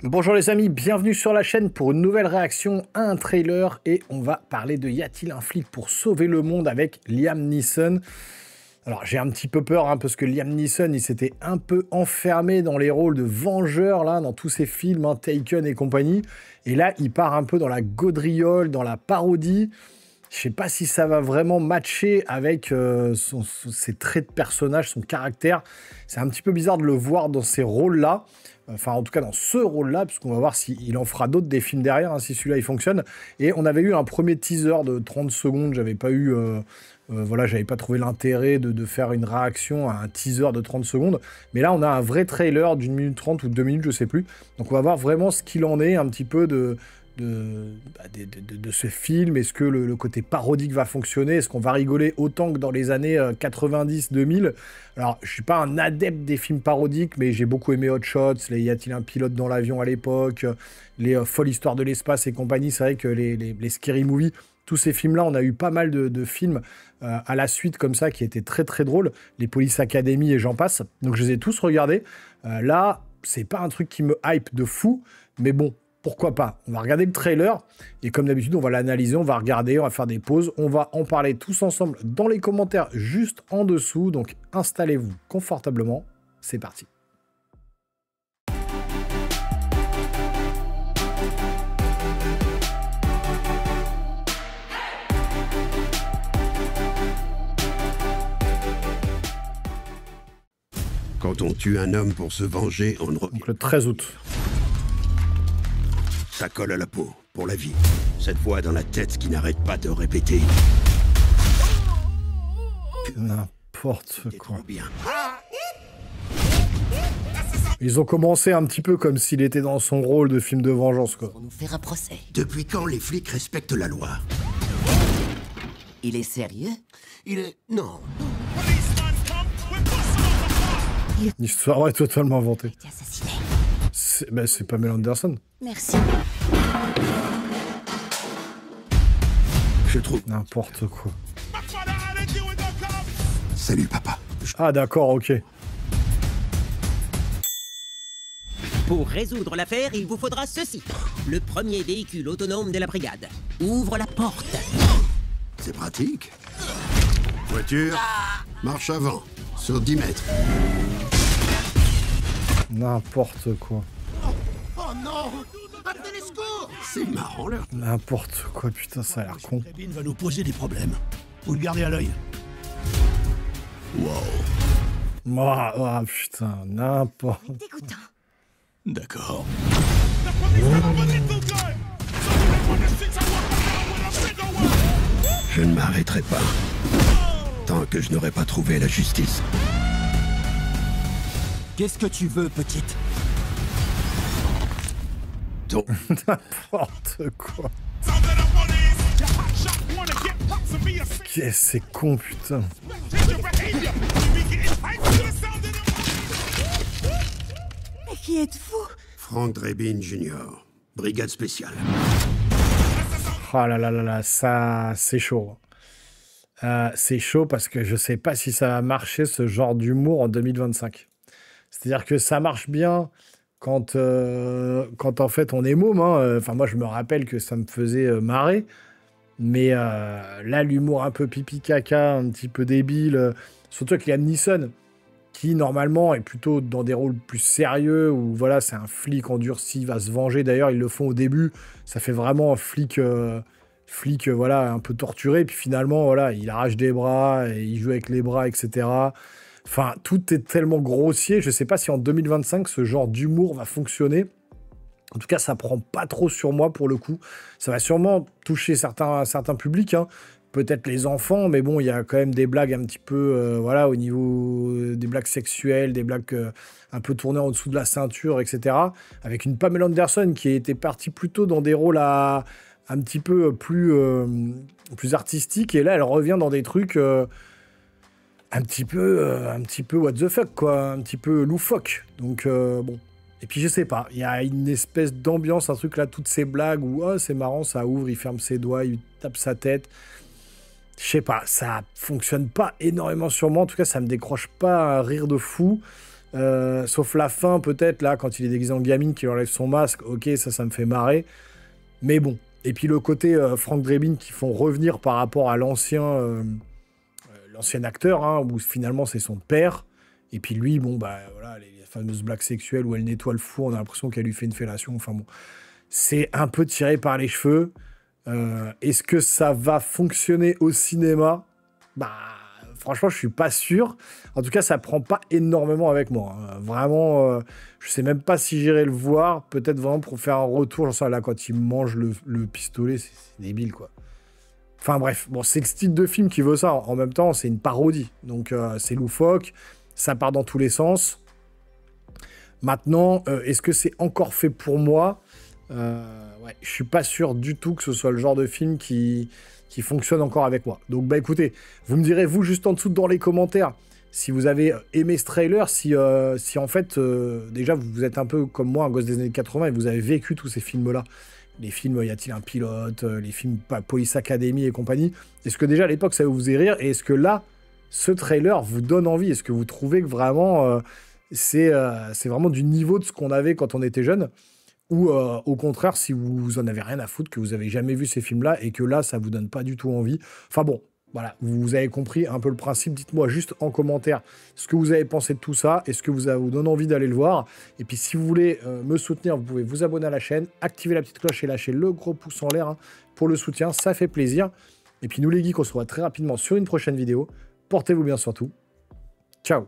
Bonjour les amis, bienvenue sur la chaîne pour une nouvelle réaction à un trailer et on va parler de Y a-t-il un flic pour sauver le monde avec Liam Neeson. Alors j'ai un petit peu peur parce que Liam Neeson il s'était un peu enfermé dans les rôles de vengeur là, dans tous ses films, Taken et compagnie. Et là il part un peu dans la gaudriole, dans la parodie. Je sais pas si ça va vraiment matcher avec ses traits de personnage, son caractère. C'est un petit peu bizarre de le voir dans ces rôles-là. Enfin, en tout cas, dans ce rôle-là, puisqu'on va voir s'il en fera d'autres des films derrière, si celui-là, il fonctionne. Et on avait eu un premier teaser de 30 secondes. J'avais pas eu... voilà, j'avais pas trouvé l'intérêt de faire une réaction à un teaser de 30 secondes. Mais là, on a un vrai trailer d'une minute 30 ou 2 minutes, je sais plus. Donc, on va voir vraiment ce qu'il en est, un petit peu de ce film. Est-ce que le côté parodique va fonctionner? Est-ce qu'on va rigoler autant que dans les années 90-2000? Alors, je suis pas un adepte des films parodiques, mais j'ai beaucoup aimé Hot Shots, les Y a-t-il un pilote dans l'avion à l'époque, les folles histoires de l'espace et compagnie. C'est vrai que les Scary Movie, tous ces films-là, on a eu pas mal de films à la suite comme ça qui étaient très très drôles. Les Police Academy et j'en passe. Donc, je les ai tous regardés. Là, c'est pas un truc qui me hype de fou, mais bon, pourquoi pas? On va regarder le trailer et comme d'habitude, on va l'analyser, on va regarder, on va faire des pauses, on va en parler tous ensemble dans les commentaires juste en dessous. Donc installez-vous confortablement, c'est parti. Quand on tue un homme pour se venger, on ne revient. Donc le 13 août. Ça colle à la peau, pour la vie. Cette voix dans la tête qui n'arrête pas de répéter. N'importe quoi. Trop bien. Ils ont commencé un petit peu comme s'il était dans son rôle de film de vengeance, quoi. Pour nous faire un procès. Depuis quand les flics respectent la loi? Il est sérieux? Il est... Non. L'histoire est totalement inventée. T'es assassiné. C'est Pamela Anderson. Merci. Je trouve... N'importe quoi. Salut, papa. Ah d'accord, ok. Pour résoudre l'affaire, il vous faudra ceci. Le premier véhicule autonome de la brigade. Ouvre la porte. C'est pratique. Voiture, marche avant, sur 10 mètres. N'importe quoi. Oh non! Appelez les secours! C'est marrant, là. N'importe quoi, putain, ça a l'air con. Rabin va nous poser des problèmes. Vous le gardez à l'œil. Wow. Ah, putain, n'importe. Dégoûtant. D'accord. Je ne m'arrêterai pas. Tant que je n'aurai pas trouvé la justice. Qu'est-ce que tu veux, petite? Donc, N'importe quoi. Qu'est-ce c'est con, putain. Mais qui êtes-vous? Frank Drebin Jr., brigade spéciale. Ah là là là là, ça, c'est chaud. C'est chaud parce que je sais pas si ça va marcher, ce genre d'humour en 2025. C'est-à-dire que ça marche bien quand en fait on est môme. Enfin, moi, je me rappelle que ça me faisait marrer. Mais là, l'humour un peu pipi-caca, un petit peu débile, surtout avec Liam Neeson, qui normalement est plutôt dans des rôles plus sérieux, où voilà, c'est un flic endurci, va se venger. D'ailleurs, ils le font au début, ça fait vraiment un flic, voilà, un peu torturé. Puis finalement, voilà, il arrache des bras, et il joue avec les bras, etc. Enfin, tout est tellement grossier. Je sais pas si en 2025, ce genre d'humour va fonctionner. En tout cas, ça prend pas trop sur moi pour le coup. Ça va sûrement toucher certains publics, peut-être les enfants, mais bon, il y a quand même des blagues un petit peu, voilà, au niveau des blagues sexuelles, des blagues un peu tournées en dessous de la ceinture, etc. Avec une Pamela Anderson qui était partie plutôt dans des rôles un petit peu plus artistiques, et là, elle revient dans des trucs un petit peu what the fuck, quoi, un petit peu loufoque. Donc, bon. Et puis je sais pas, il y a une espèce d'ambiance, un truc là, toutes ces blagues où oh, c'est marrant, ça ouvre, il ferme ses doigts, il tape sa tête. Je sais pas, ça fonctionne pas énormément sur moi, en tout cas ça me décroche pas un rire de fou. Sauf la fin, peut-être, là, quand il est déguisé en gamine, qu'il enlève son masque. Ok, ça me fait marrer. Mais bon. Et puis le côté Frank Drebin qui font revenir par rapport à l'ancien acteur, hein, où finalement c'est son père. Et puis lui, bon, bah voilà, les fameuses blagues sexuelles où elle nettoie le four, on a l'impression qu'elle lui fait une fellation. Enfin bon, c'est un peu tiré par les cheveux. Est-ce que ça va fonctionner au cinéma? Bah, franchement, je suis pas sûr. En tout cas, ça prend pas énormément avec moi, hein. Vraiment, je sais même pas si j'irai le voir. Peut-être vraiment pour faire un retour. Genre ça, là, quand il mange le pistolet, c'est débile, quoi. Enfin bref, bon, c'est le style de film qui veut ça. En même temps, c'est une parodie. Donc, c'est loufoque. Ça part dans tous les sens. Maintenant, est-ce que c'est encore fait pour moi? Ouais, je suis pas sûr du tout que ce soit le genre de film qui fonctionne encore avec moi. Donc bah écoutez, vous me direz vous juste en dessous dans les commentaires si vous avez aimé ce trailer, si en fait déjà vous êtes un peu comme moi, un gosse des années 80 et vous avez vécu tous ces films-là. Les films Y a-t-il un pilote, les films Police Academy et compagnie. Est-ce que déjà à l'époque ça vous faisait rire et est-ce que là, ce trailer vous donne envie? Est-ce que vous trouvez que vraiment c'est vraiment du niveau de ce qu'on avait quand on était jeune? Ou au contraire, si vous en avez rien à foutre, que vous avez jamais vu ces films-là et que là, ça vous donne pas du tout envie. Enfin bon, voilà, vous avez compris un peu le principe. Dites-moi juste en commentaire ce que vous avez pensé de tout ça. Est-ce que ça vous donne envie d'aller le voir? Et puis si vous voulez me soutenir, vous pouvez vous abonner à la chaîne, activer la petite cloche et lâcher le gros pouce en l'air hein, pour le soutien. Ça fait plaisir. Et puis nous les geeks, on se revoit très rapidement sur une prochaine vidéo. Portez-vous bien surtout. Ciao!